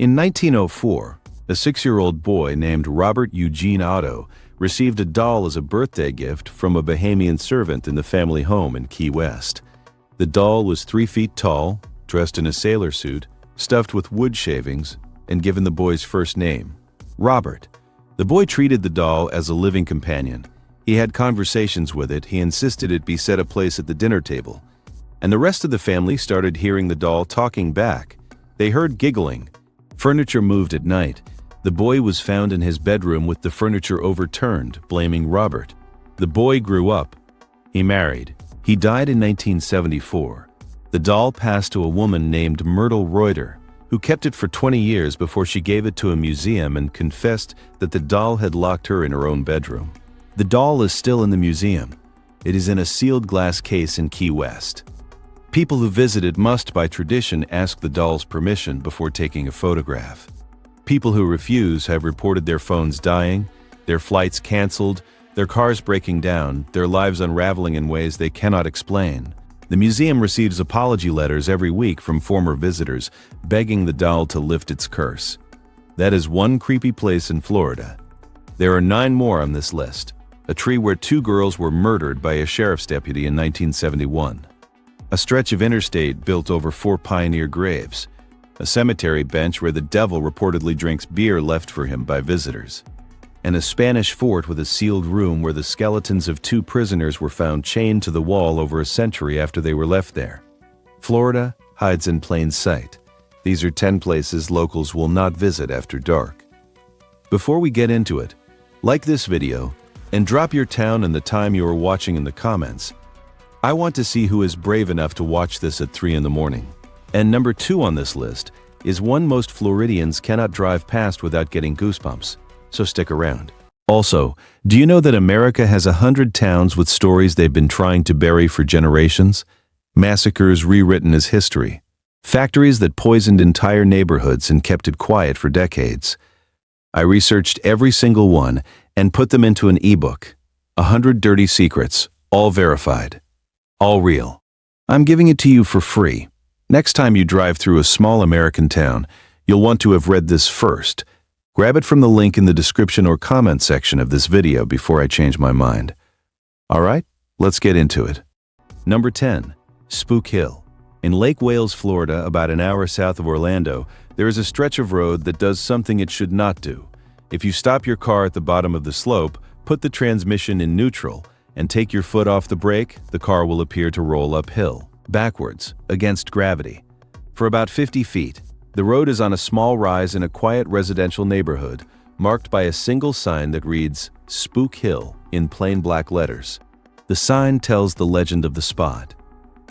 In 1904, a 6-year-old boy named Robert Eugene Otto received a doll as a birthday gift from a Bahamian servant in the family home in Key West. The doll was 3 feet tall, dressed in a sailor suit, stuffed with wood shavings, and given the boy's first name, Robert. The boy treated the doll as a living companion. He had conversations with it. He insisted it be set a place at the dinner table. And the rest of the family started hearing the doll talking back. They heard giggling. Furniture moved at night. The boy was found in his bedroom with the furniture overturned, blaming Robert. The boy grew up. He married. He died in 1974. The doll passed to a woman named Myrtle Reuter, who kept it for 20 years before she gave it to a museum and confessed that the doll had locked her in her own bedroom. The doll is still in the museum. It is in a sealed glass case in Key West. People who visit it must, by tradition, ask the doll's permission before taking a photograph. People who refuse have reported their phones dying, their flights canceled, their cars breaking down, their lives unraveling in ways they cannot explain. The museum receives apology letters every week from former visitors, begging the doll to lift its curse. That is one creepy place in Florida. There are 9 more on this list. A tree where 2 girls were murdered by a sheriff's deputy in 1971. A stretch of interstate built over 4 pioneer graves. A cemetery bench where the devil reportedly drinks beer left for him by visitors. And a Spanish fort with a sealed room where the skeletons of 2 prisoners were found chained to the wall over a century after they were left there. Florida hides in plain sight. These are 10 places locals will not visit after dark. Before we get into it, like this video and drop your town and the time you are watching in the comments. I want to see who is brave enough to watch this at 3 in the morning. And number 2 on this list is one most Floridians cannot drive past without getting goosebumps, so stick around. Also, do you know that America has 100 towns with stories they've been trying to bury for generations? Massacres rewritten as history. Factories that poisoned entire neighborhoods and kept it quiet for decades. I researched every single one and put them into an ebook. 100 Dirty Secrets, all verified. All real. I'm giving it to you for free. Next time you drive through a small American town, you'll want to have read this first. Grab it from the link in the description or comment section of this video before I change my mind. Alright, let's get into it. Number 10. Spook Hill. In Lake Wales, Florida, about an hour south of Orlando, there is a stretch of road that does something it should not do. If you stop your car at the bottom of the slope, put the transmission in neutral, and take your foot off the brake, the car will appear to roll uphill, backwards, against gravity. For about 50 feet, the road is on a small rise in a quiet residential neighborhood, marked by a single sign that reads, Spook Hill, in plain black letters. The sign tells the legend of the spot.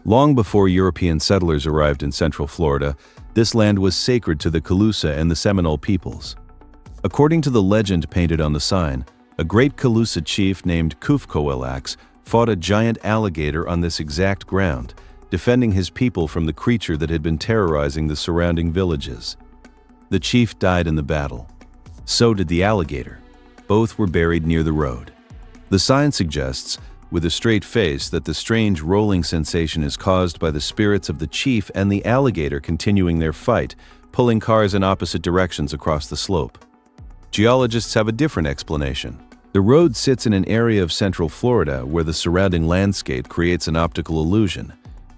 Long before European settlers arrived in Central Florida, this land was sacred to the Calusa and the Seminole peoples. According to the legend painted on the sign, a great Calusa chief named Kufcoelax fought a giant alligator on this exact ground, defending his people from the creature that had been terrorizing the surrounding villages. The chief died in the battle. So did the alligator. Both were buried near the road. The sign suggests, with a straight face, that the strange rolling sensation is caused by the spirits of the chief and the alligator continuing their fight, pulling cars in opposite directions across the slope. Geologists have a different explanation. The road sits in an area of Central Florida where the surrounding landscape creates an optical illusion.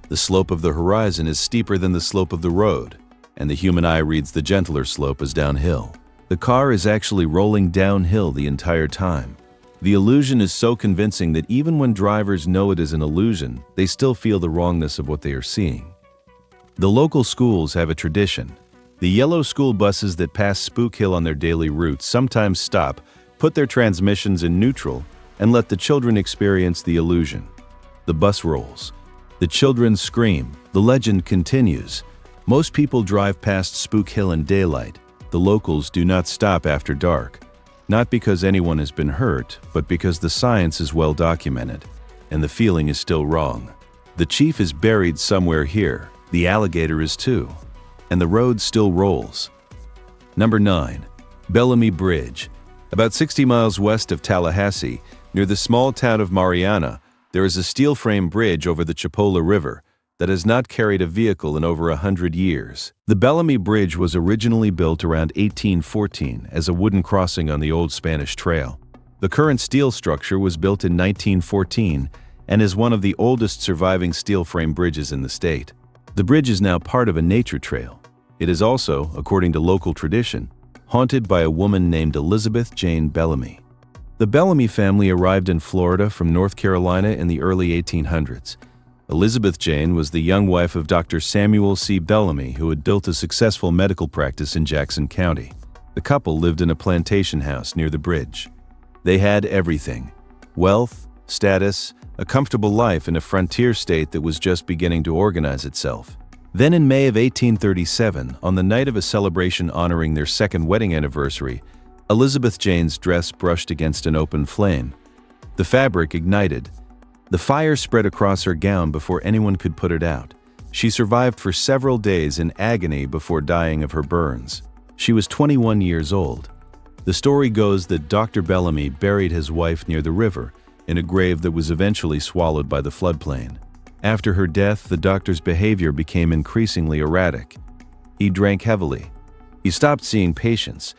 The slope of the horizon is steeper than the slope of the road, and the human eye reads the gentler slope as downhill. The car is actually rolling downhill the entire time. The illusion is so convincing that even when drivers know it is an illusion, they still feel the wrongness of what they are seeing. The local schools have a tradition. The yellow school buses that pass Spook Hill on their daily route sometimes stop, put their transmissions in neutral, and let the children experience the illusion. The bus rolls. The children scream. The legend continues. Most people drive past Spook Hill in daylight. The locals do not stop after dark. Not because anyone has been hurt, but because the science is well documented, and the feeling is still wrong. The chief is buried somewhere here. The alligator is too. And the road still rolls. Number 9. Bellamy Bridge. About 60 miles west of Tallahassee, near the small town of Mariana, there is a steel frame bridge over the Chipola River, that has not carried a vehicle in over 100 years. The Bellamy Bridge was originally built around 1814 as a wooden crossing on the old Spanish Trail. The current steel structure was built in 1914 and is one of the oldest surviving steel frame bridges in the state. The bridge is now part of a nature trail. It is also, according to local tradition, haunted by a woman named Elizabeth Jane Bellamy. The Bellamy family arrived in Florida from North Carolina in the early 1800s. Elizabeth Jane was the young wife of Dr. Samuel C. Bellamy, who had built a successful medical practice in Jackson County. The couple lived in a plantation house near the bridge. They had everything: wealth, status, a comfortable life in a frontier state that was just beginning to organize itself. Then in May of 1837, on the night of a celebration honoring their second wedding anniversary, Elizabeth Jane's dress brushed against an open flame. The fabric ignited. The fire spread across her gown before anyone could put it out. She survived for several days in agony before dying of her burns. She was 21 years old. The story goes that Dr. Bellamy buried his wife near the river, in a grave that was eventually swallowed by the floodplain. After her death, the doctor's behavior became increasingly erratic. He drank heavily. He stopped seeing patients.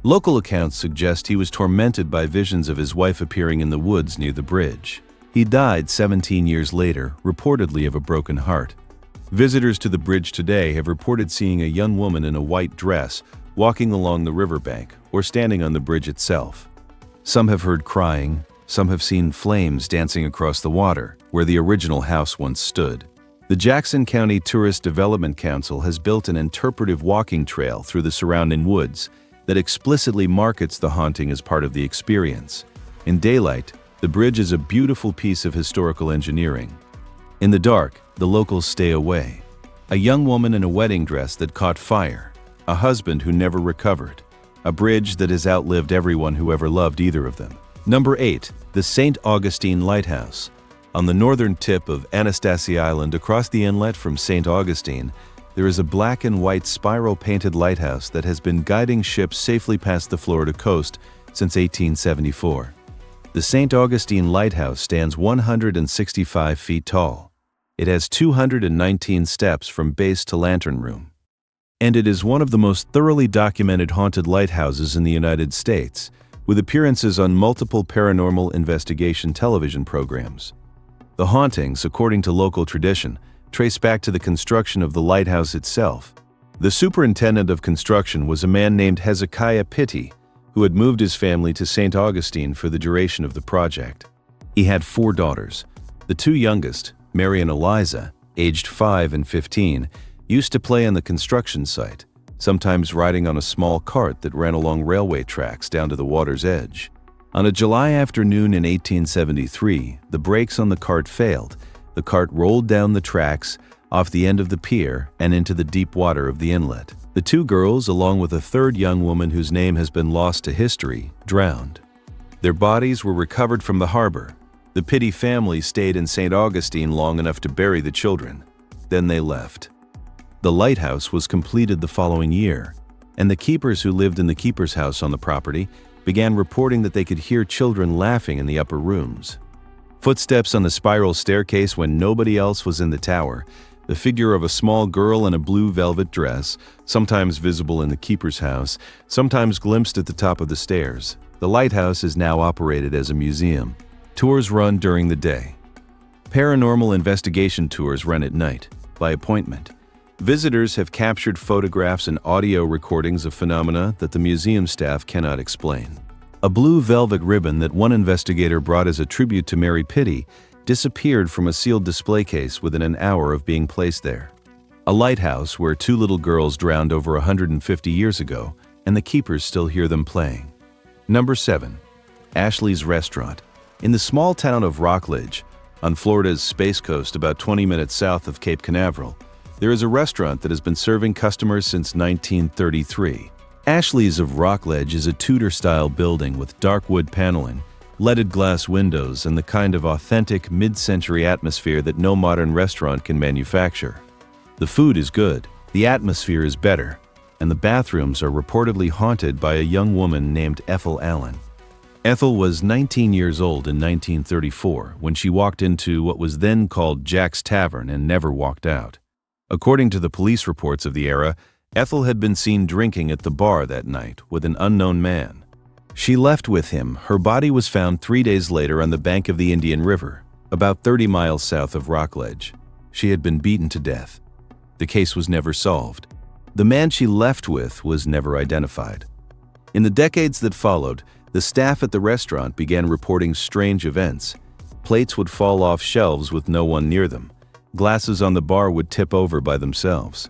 Local accounts suggest he was tormented by visions of his wife appearing in the woods near the bridge. He died 17 years later, reportedly of a broken heart. Visitors to the bridge today have reported seeing a young woman in a white dress walking along the riverbank or standing on the bridge itself. Some have heard crying, some have seen flames dancing across the water, where the original house once stood. The Jackson County Tourist Development Council has built an interpretive walking trail through the surrounding woods that explicitly markets the haunting as part of the experience. In daylight, the bridge is a beautiful piece of historical engineering. In the dark, the locals stay away. A young woman in a wedding dress that caught fire, a husband who never recovered, a bridge that has outlived everyone who ever loved either of them. Number 8. The St. Augustine Lighthouse. On the northern tip of Anastasia Island across the inlet from St. Augustine, there is a black and white spiral-painted lighthouse that has been guiding ships safely past the Florida coast since 1874. The St. Augustine Lighthouse stands 165 feet tall. It has 219 steps from base to lantern room. And it is one of the most thoroughly documented haunted lighthouses in the United States, with appearances on multiple paranormal investigation television programs. The hauntings, according to local tradition, trace back to the construction of the lighthouse itself. The superintendent of construction was a man named Hezekiah Pittee, who had moved his family to St. Augustine for the duration of the project. He had 4 daughters. The 2 youngest, Mary and Eliza, aged 5 and 15, used to play on the construction site, sometimes riding on a small cart that ran along railway tracks down to the water's edge. On a July afternoon in 1873, the brakes on the cart failed. The cart rolled down the tracks, off the end of the pier, and into the deep water of the inlet. The 2 girls, along with a 3rd young woman whose name has been lost to history, drowned. Their bodies were recovered from the harbor. The Pittee family stayed in St. Augustine long enough to bury the children. Then they left. The lighthouse was completed the following year, and the keepers who lived in the keeper's house on the property began reporting that they could hear children laughing in the upper rooms. Footsteps on the spiral staircase when nobody else was in the tower, the figure of a small girl in a blue velvet dress, sometimes visible in the keeper's house, sometimes glimpsed at the top of the stairs. The lighthouse is now operated as a museum. Tours run during the day. Paranormal investigation tours run at night, by appointment. Visitors have captured photographs and audio recordings of phenomena that the museum staff cannot explain. A blue velvet ribbon that one investigator brought as a tribute to Mary Pittee disappeared from a sealed display case within an hour of being placed there. A lighthouse where 2 little girls drowned over 150 years ago, and the keepers still hear them playing. Number 7. Ashley's Restaurant. In the small town of Rockledge, on Florida's Space Coast about 20 minutes south of Cape Canaveral, there is a restaurant that has been serving customers since 1933. Ashley's of Rockledge is a Tudor-style building with dark wood paneling, leaded glass windows, and the kind of authentic mid-century atmosphere that no modern restaurant can manufacture. The food is good, the atmosphere is better, and the bathrooms are reportedly haunted by a young woman named Ethel Allen. Ethel was 19 years old in 1934 when she walked into what was then called Jack's Tavern and never walked out. According to the police reports of the era, Ethel had been seen drinking at the bar that night with an unknown man. She left with him. Her body was found 3 days later on the bank of the Indian River, about 30 miles south of Rockledge. She had been beaten to death. The case was never solved. The man she left with was never identified. In the decades that followed, the staff at the restaurant began reporting strange events. Plates would fall off shelves with no one near them. Glasses on the bar would tip over by themselves.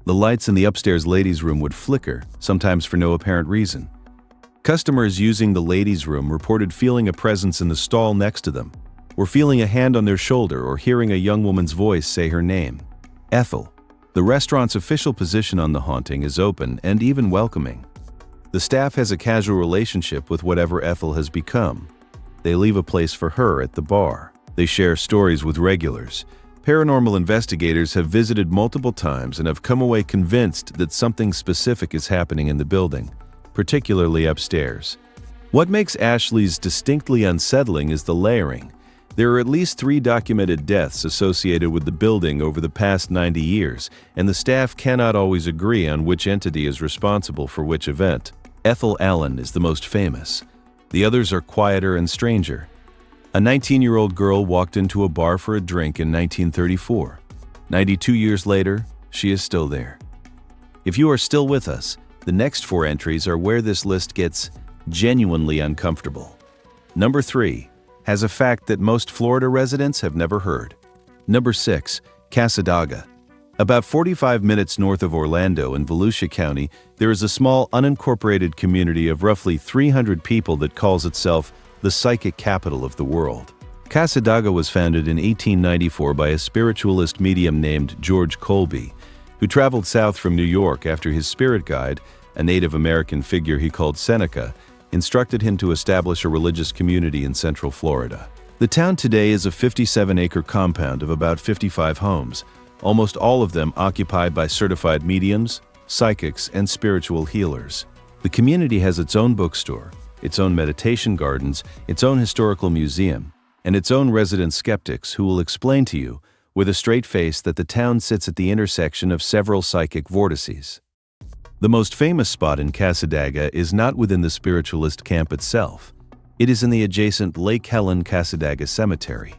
The lights in the upstairs ladies' room would flicker, sometimes for no apparent reason. Customers using the ladies' room reported feeling a presence in the stall next to them, or feeling a hand on their shoulder or hearing a young woman's voice say her name. Ethel. The restaurant's official position on the haunting is open and even welcoming. The staff has a casual relationship with whatever Ethel has become. They leave a place for her at the bar. They share stories with regulars. Paranormal investigators have visited multiple times and have come away convinced that something specific is happening in the building, particularly upstairs. What makes Ashley's distinctly unsettling is the layering. There are at least 3 documented deaths associated with the building over the past 90 years, and the staff cannot always agree on which entity is responsible for which event. Ethel Allen is the most famous. The others are quieter and stranger. A 19-year-old girl walked into a bar for a drink in 1934. 92 years later, she is still there. If you are still with us, the next 4 entries are where this list gets genuinely uncomfortable. Number 3 has a fact that most Florida residents have never heard. Number 6, Cassadaga. About 45 minutes north of Orlando in Volusia County, there is a small unincorporated community of roughly 300 people that calls itself the psychic capital of the world. Cassadaga was founded in 1894 by a spiritualist medium named George Colby, who traveled south from New York after his spirit guide, a Native American figure he called Seneca, instructed him to establish a religious community in Central Florida. The town today is a 57-acre compound of about 55 homes, almost all of them occupied by certified mediums, psychics, and spiritual healers. The community has its own bookstore, its own meditation gardens, its own historical museum, and its own resident skeptics who will explain to you, with a straight face, that the town sits at the intersection of several psychic vortices. The most famous spot in Cassadaga is not within the spiritualist camp itself. It is in the adjacent Lake Helen Cassadaga Cemetery.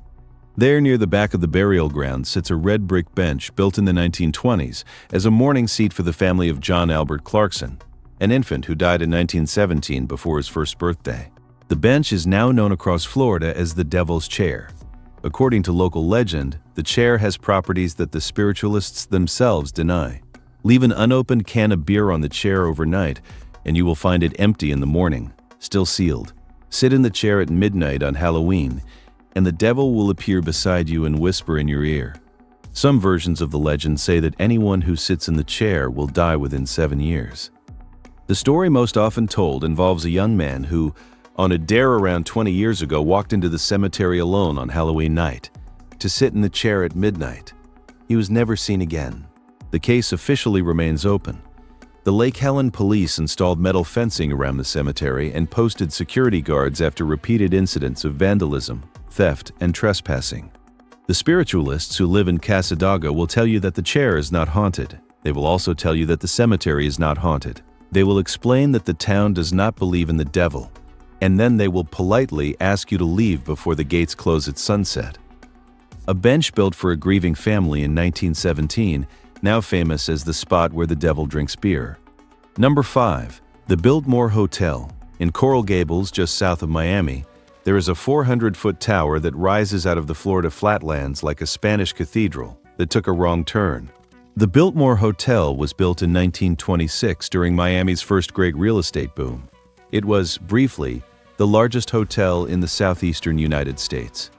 There, near the back of the burial ground, sits a red brick bench built in the 1920s as a mourning seat for the family of John Albert Clarkson, an infant who died in 1917 before his first birthday. The bench is now known across Florida as the Devil's Chair. According to local legend, the chair has properties that the spiritualists themselves deny. Leave an unopened can of beer on the chair overnight, and you will find it empty in the morning, still sealed. Sit in the chair at midnight on Halloween, and the devil will appear beside you and whisper in your ear. Some versions of the legend say that anyone who sits in the chair will die within 7 years. The story most often told involves a young man who, on a dare around 20 years ago, walked into the cemetery alone on Halloween night to sit in the chair at midnight. He was never seen again. The case officially remains open. The Lake Helen police installed metal fencing around the cemetery and posted security guards after repeated incidents of vandalism, theft, and trespassing. The spiritualists who live in Cassadaga will tell you that the chair is not haunted. They will also tell you that the cemetery is not haunted. They will explain that the town does not believe in the devil, and then they will politely ask you to leave before the gates close at sunset. A bench built for a grieving family in 1917, now famous as the spot where the devil drinks beer. Number 5, the Biltmore Hotel. In Coral Gables, just south of Miami, there is a 400-foot tower that rises out of the Florida flatlands like a Spanish cathedral that took a wrong turn. The Biltmore Hotel was built in 1926 during Miami's first great real estate boom. It was, briefly, the largest hotel in the southeastern United States.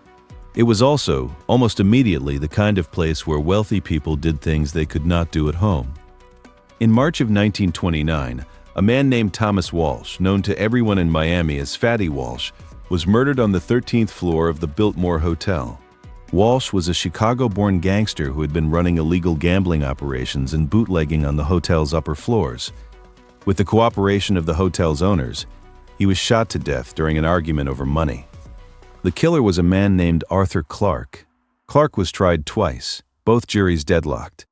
It was also, almost immediately, the kind of place where wealthy people did things they could not do at home. In March of 1929, a man named Thomas Walsh, known to everyone in Miami as Fatty Walsh, was murdered on the 13th floor of the Biltmore Hotel. Walsh was a Chicago-born gangster who had been running illegal gambling operations and bootlegging on the hotel's upper floors. With the cooperation of the hotel's owners, He was shot to death during an argument over money. The killer was a man named Arthur Clark. Clark was tried twice, both juries deadlocked.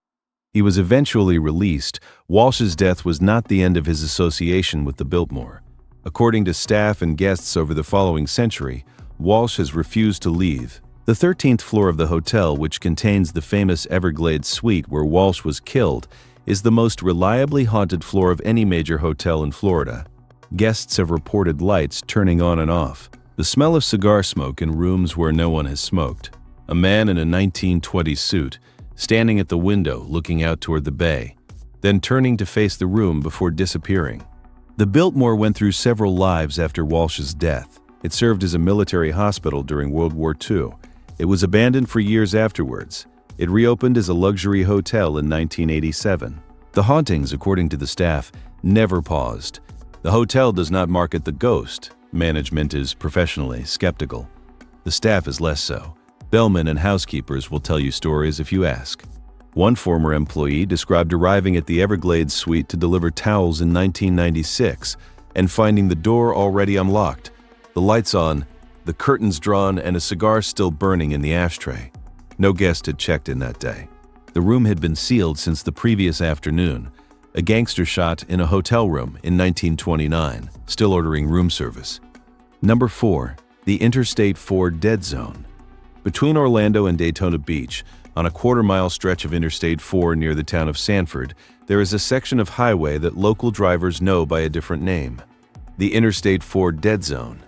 He was eventually released. Walsh's death was not the end of his association with the Biltmore. According to staff and guests over the following century, Walsh has refused to leave. The 13th floor of the hotel, which contains the famous Everglades suite where Walsh was killed, is the most reliably haunted floor of any major hotel in Florida. Guests have reported lights turning on and off, the smell of cigar smoke in rooms where no one has smoked, a man in a 1920s suit, standing at the window looking out toward the bay, then turning to face the room before disappearing. The Biltmore went through several lives after Walsh's death. It served as a military hospital during World War II. It was abandoned for years afterwards. It reopened as a luxury hotel in 1987. The hauntings, according to the staff, never paused. The hotel does not market the ghost. Management is professionally skeptical. The staff is less so. Bellmen and housekeepers will tell you stories if you ask. One former employee described arriving at the Everglades suite to deliver towels in 1996 and finding the door already unlocked, the lights on, the curtains drawn, and a cigar still burning in the ashtray. No guest had checked in that day. The room had been sealed since the previous afternoon. A gangster shot in a hotel room in 1929, still ordering room service. Number 4. The Interstate 4 Dead Zone. Between Orlando and Daytona Beach, on a quarter-mile stretch of Interstate 4 near the town of Sanford, there is a section of highway that local drivers know by a different name: the Interstate 4 Dead Zone.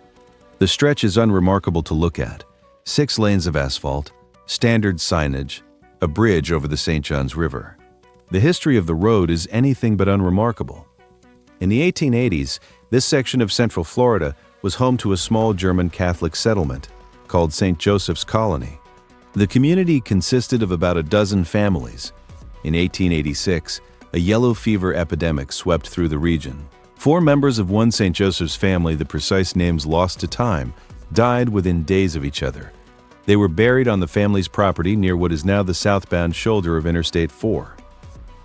The stretch is unremarkable to look at. 6 lanes of asphalt, standard signage, a bridge over the St. Johns River. The history of the road is anything but unremarkable. In the 1880s, this section of Central Florida was home to a small German Catholic settlement called St. Joseph's Colony. The community consisted of about a dozen families. In 1886, a yellow fever epidemic swept through the region. 4 members of one St. Joseph's family, the precise names lost to time, died within days of each other. They were buried on the family's property near what is now the southbound shoulder of Interstate 4.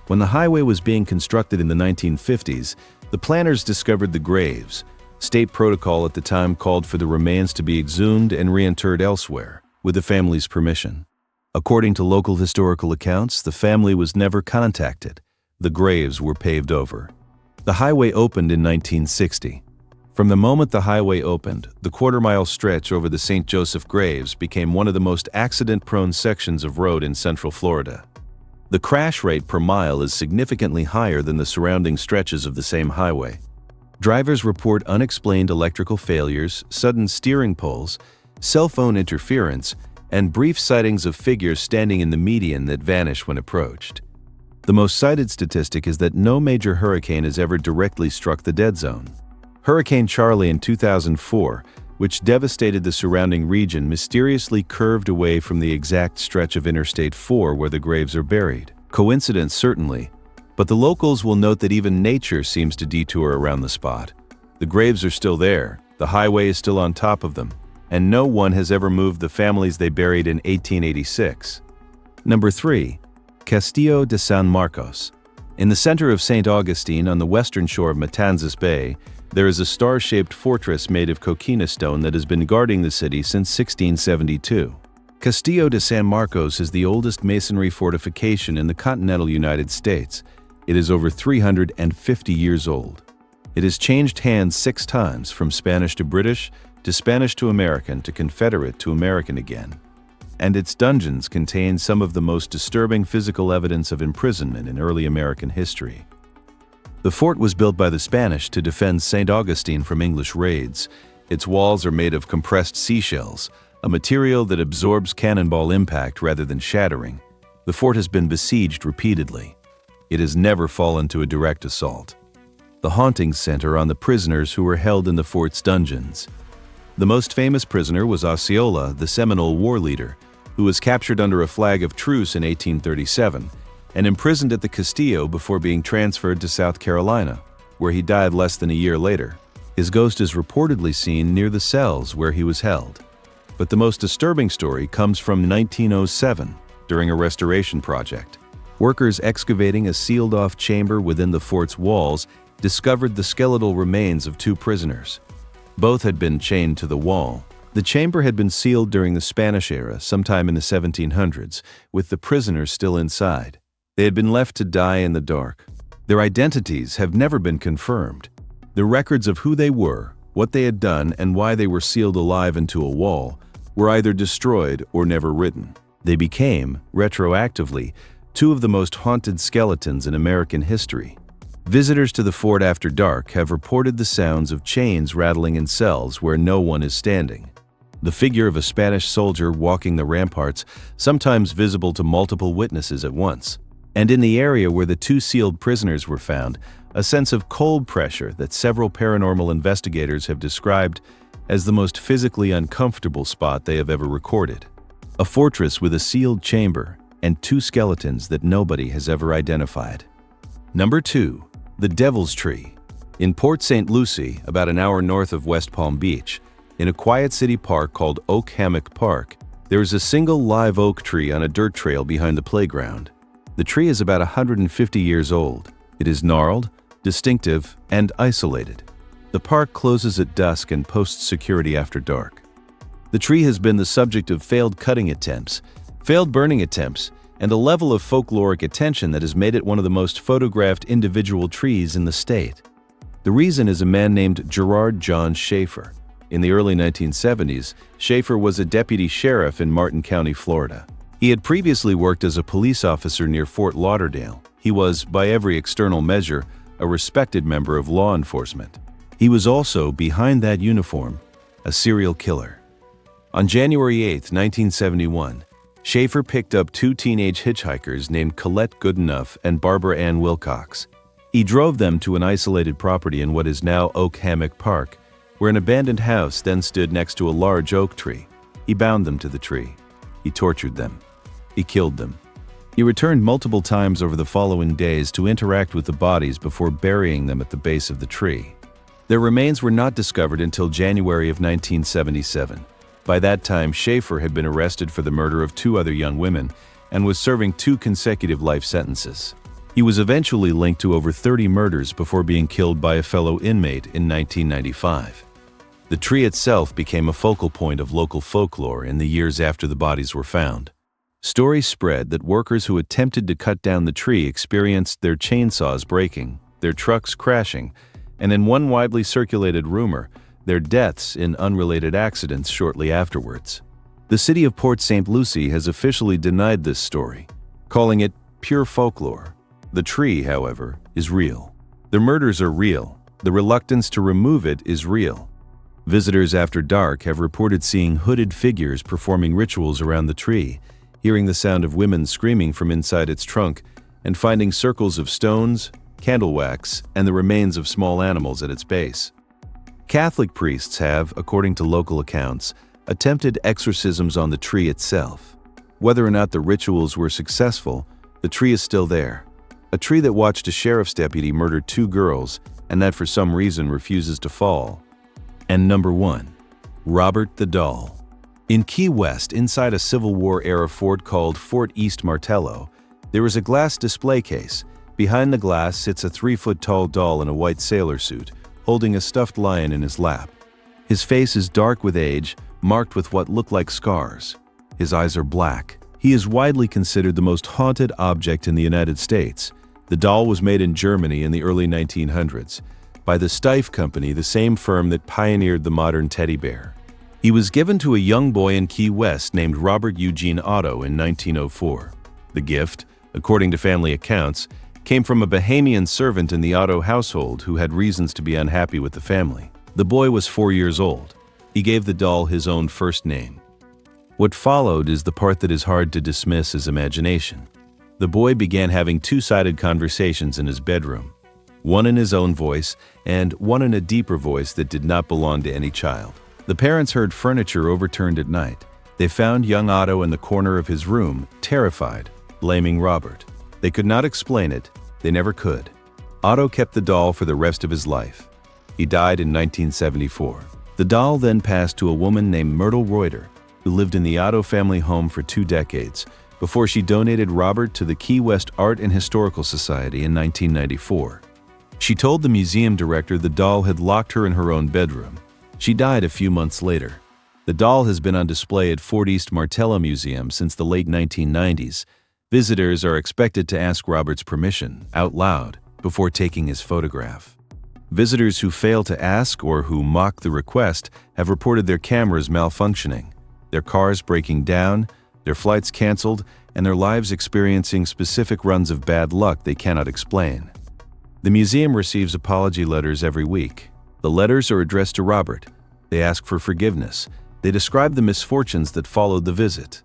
When the highway was being constructed in the 1950s, the planners discovered the graves. State protocol at the time called for the remains to be exhumed and reinterred elsewhere, with the family's permission. According to local historical accounts, the family was never contacted. The graves were paved over. The highway opened in 1960. From the moment the highway opened, the quarter-mile stretch over the St. Joseph graves became one of the most accident-prone sections of road in Central Florida. The crash rate per mile is significantly higher than the surrounding stretches of the same highway. Drivers report unexplained electrical failures, sudden steering pulls, cell phone interference, and brief sightings of figures standing in the median that vanish when approached. The most cited statistic is that no major hurricane has ever directly struck the dead zone. Hurricane Charley in 2004, which devastated the surrounding region, mysteriously curved away from the exact stretch of Interstate 4 where the graves are buried. Coincidence, certainly, but the locals will note that even nature seems to detour around the spot. The graves are still there, the highway is still on top of them, and no one has ever moved the families they buried in 1886. Number 3. Castillo de San Marcos. In the center of St. Augustine, on the western shore of Matanzas Bay, there is a star-shaped fortress made of coquina stone that has been guarding the city since 1672. Castillo de San Marcos is the oldest masonry fortification in the continental United States. It is over 350 years old. It has changed hands 6 times, from Spanish to British, to Spanish to American, to Confederate to American again. And its dungeons contain some of the most disturbing physical evidence of imprisonment in early American history. The fort was built by the Spanish to defend St. Augustine from English raids. Its walls are made of compressed seashells, a material that absorbs cannonball impact rather than shattering. The fort has been besieged repeatedly. It has never fallen to a direct assault. The hauntings center on the prisoners who were held in the fort's dungeons. The most famous prisoner was Osceola, the Seminole war leader, who was captured under a flag of truce in 1837 and imprisoned at the Castillo before being transferred to South Carolina, where he died less than a year later. His ghost is reportedly seen near the cells where he was held. But the most disturbing story comes from 1907, during a restoration project. Workers excavating a sealed-off chamber within the fort's walls discovered the skeletal remains of 2 prisoners. Both had been chained to the wall. The chamber had been sealed during the Spanish era, sometime in the 1700s, with the prisoners still inside. They had been left to die in the dark. Their identities have never been confirmed. The records of who they were, what they had done, and why they were sealed alive into a wall were either destroyed or never written. They became, retroactively, two of the most haunted skeletons in American history. Visitors to the fort after dark have reported the sounds of chains rattling in cells where no one is standing. The figure of a Spanish soldier walking the ramparts, sometimes visible to multiple witnesses at once. And in the area where the two sealed prisoners were found, a sense of cold pressure that several paranormal investigators have described as the most physically uncomfortable spot they have ever recorded. A fortress with a sealed chamber and two skeletons that nobody has ever identified. Number 2. The Devil's Tree. In Port St. Lucie, about an hour north of West Palm Beach, in a quiet city park called Oak Hammock Park, there is a single live oak tree on a dirt trail behind the playground. The tree is about 150 years old. It is gnarled, distinctive, and isolated. The park closes at dusk and posts security after dark. The tree has been the subject of failed cutting attempts, failed burning attempts, and a level of folkloric attention that has made it one of the most photographed individual trees in the state. The reason is a man named Gerard John Schaefer. In the early 1970s, Schaefer was a deputy sheriff in Martin County, Florida. He had previously worked as a police officer near Fort Lauderdale. He was, by every external measure, a respected member of law enforcement. He was also, behind that uniform, a serial killer. On January 8, 1971, Schaefer picked up two teenage hitchhikers named Colette Goodenough and Barbara Ann Wilcox. He drove them to an isolated property in what is now Oak Hammock Park, where an abandoned house then stood next to a large oak tree. He bound them to the tree. He tortured them. He killed them. He returned multiple times over the following days to interact with the bodies before burying them at the base of the tree. Their remains were not discovered until January of 1977. By that time, Schaefer had been arrested for the murder of two other young women and was serving 2 consecutive life sentences. He was eventually linked to over 30 murders before being killed by a fellow inmate in 1995. The tree itself became a focal point of local folklore in the years after the bodies were found. Stories spread that workers who attempted to cut down the tree experienced their chainsaws breaking, their trucks crashing, and in one widely circulated rumor, their deaths in unrelated accidents shortly afterwards. The city of Port St. Lucie has officially denied this story, calling it pure folklore. The tree, however, is real. The murders are real. The reluctance to remove it is real. Visitors after dark have reported seeing hooded figures performing rituals around the tree, hearing the sound of women screaming from inside its trunk, and finding circles of stones, candle wax, and the remains of small animals at its base. Catholic priests have, according to local accounts, attempted exorcisms on the tree itself. Whether or not the rituals were successful, the tree is still there. A tree that watched a sheriff's deputy murder 2 girls and that for some reason refuses to fall. And number 1. Robert the Doll. In Key West, inside a Civil War-era fort called Fort East Martello, there is a glass display case. Behind the glass sits a 3-foot-tall doll in a white sailor suit, holding a stuffed lion in his lap. His face is dark with age, marked with what look like scars. His eyes are black. He is widely considered the most haunted object in the United States. The doll was made in Germany in the early 1900s by the Steiff Company, the same firm that pioneered the modern teddy bear. He was given to a young boy in Key West named Robert Eugene Otto in 1904. The gift, according to family accounts, came from a Bahamian servant in the Otto household who had reasons to be unhappy with the family. The boy was 4 years old. He gave the doll his own first name. What followed is the part that is hard to dismiss as imagination. The boy began having 2-sided conversations in his bedroom, one in his own voice and one in a deeper voice that did not belong to any child. The parents heard furniture overturned at night. They found young Otto in the corner of his room, terrified, blaming Robert. They could not explain it. They never could. Otto kept the doll for the rest of his life. He died in 1974. The doll then passed to a woman named Myrtle Reuter, who lived in the Otto family home for 2 decades, before she donated Robert to the Key West Art and Historical Society in 1994. She told the museum director the doll had locked her in her own bedroom. She died a few months later. The doll has been on display at Fort East Martello Museum since the late 1990s. Visitors are expected to ask Robert's permission, out loud, before taking his photograph. Visitors who fail to ask or who mock the request have reported their cameras malfunctioning, their cars breaking down, their flights canceled, and their lives experiencing specific runs of bad luck they cannot explain. The museum receives apology letters every week. The letters are addressed to Robert. They ask for forgiveness. They describe the misfortunes that followed the visit.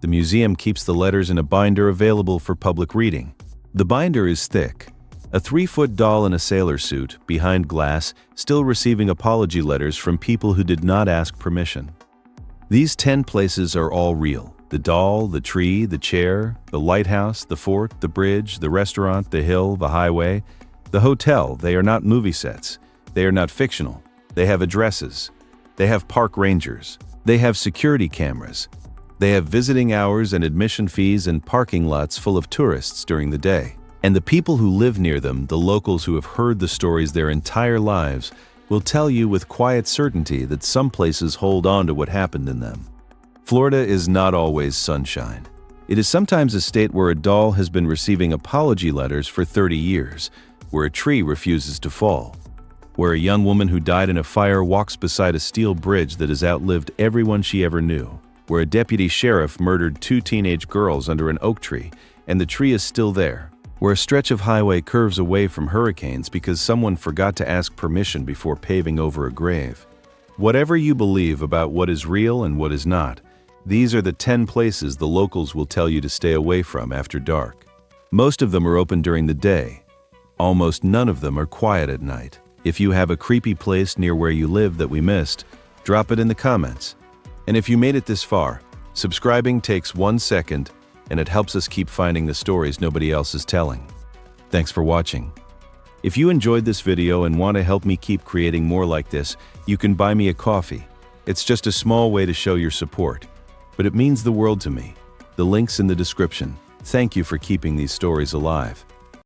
The museum keeps the letters in a binder available for public reading. The binder is thick. A 3-foot doll in a sailor suit, behind glass, still receiving apology letters from people who did not ask permission. These 10 places are all real. The doll, the tree, the chair, the lighthouse, the fort, the bridge, the restaurant, the hill, the highway, the hotel. They are not movie sets. They are not fictional. They have addresses. They have park rangers. They have security cameras. They have visiting hours and admission fees and parking lots full of tourists during the day. And the people who live near them, the locals who have heard the stories their entire lives, will tell you with quiet certainty that some places hold on to what happened in them. Florida is not always sunshine. It is sometimes a state where a doll has been receiving apology letters for 30 years, where a tree refuses to fall, where a young woman who died in a fire walks beside a steel bridge that has outlived everyone she ever knew, where a deputy sheriff murdered 2 teenage girls under an oak tree, and the tree is still there, where a stretch of highway curves away from hurricanes because someone forgot to ask permission before paving over a grave. Whatever you believe about what is real and what is not, these are the 10 places the locals will tell you to stay away from after dark. Most of them are open during the day. Almost none of them are quiet at night. If you have a creepy place near where you live that we missed, drop it in the comments. And if you made it this far, subscribing takes 1 second, and it helps us keep finding the stories nobody else is telling. Thanks for watching. If you enjoyed this video and want to help me keep creating more like this, you can buy me a coffee. It's just a small way to show your support, but it means the world to me. The link's in the description. Thank you for keeping these stories alive.